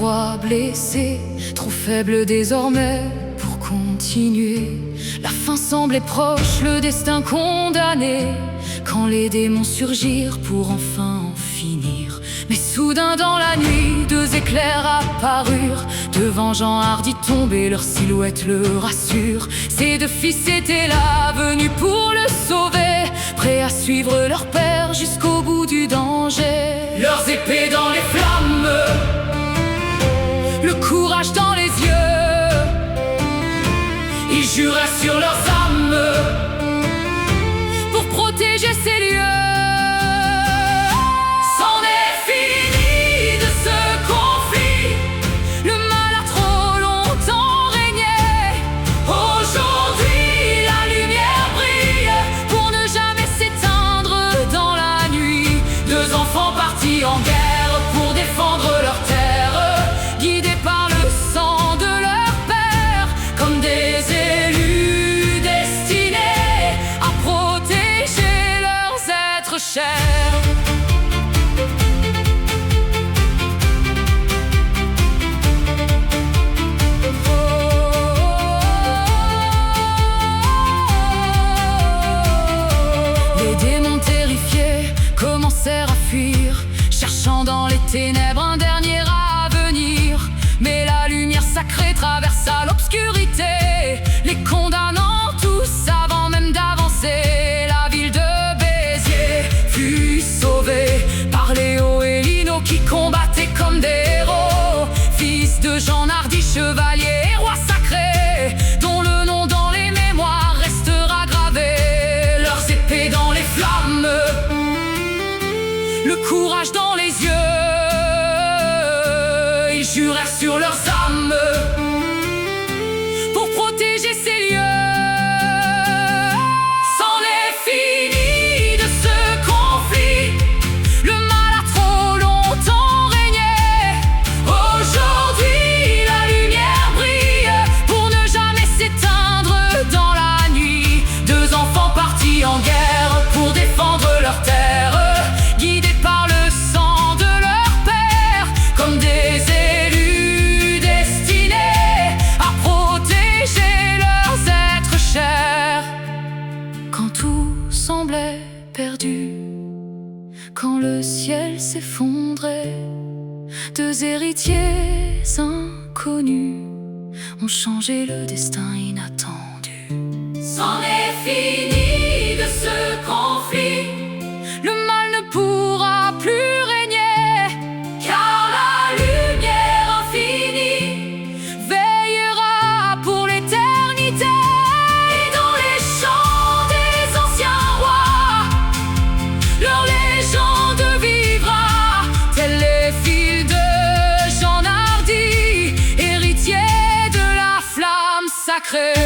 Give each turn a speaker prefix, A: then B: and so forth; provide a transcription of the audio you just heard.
A: roi blessé, trop faible désormais pour continuer. La fin semblait proche, le destin condamné, quand les démons surgirent pour enfin en finir. Mais soudain dans la nuit, deux éclairs apparurent, devant Jean hardi tombé, leur silhouette le rassure. Ces deux fils étaient là, venus pour le sauver, prêts à suivre leur père jusqu'au bout du danger. Leurs épées dans les flammes, le courage dans les yeux, ils jurèrent sur leurs âmes pour protéger ces lieux. C'en est fini de ce conflit, le mal a trop longtemps régné. Aujourd'hui la lumière brille pour ne jamais s'éteindre dans la nuit. Deux enfants partis en guerre pour défendre leur terre, guidés par le sang de leur père, comme des élus destinés à protéger leurs êtres chers. Les démons terrifiés commencèrent à fuir, cherchant dans les ténèbres un dernier avenir. Mais la lumière sacrée traversa l'obscurité, les condamnant tous avant même d'avancer. La ville de Béziers fut sauvée par Léo et Lino qui combattaient comme des héros. Fils de Jean hardi, chevalier et roi sacré, dont le nom dans les mémoires restera gravé. Leurs épées dans les flammes, le courage dans les yeux, ils jurèrent sur leurs âmes pour protéger ces lieux. C'en est fini de ce conflit, le mal a trop longtemps régné. Aujourd'hui la lumière brille pour ne jamais s'éteindre dans la nuit. Deux enfants partis en guerre pour défendre leur terre, guidés par le sang de leur père, comme des élus destinés à protéger leurs êtres chers. Quand tout semblait perdu, quand le ciel s'effondrait, deux héritiers inconnus ont changé le destin inattendu. C'en est fini de ce conflit, le mal ne pourra plus régner, car la lumière infinie veillera pour l'éternité. Et dans les chants des anciens rois, leur légende vivra, tels les fils de Jean hardi, héritiers de la flamme sacrée.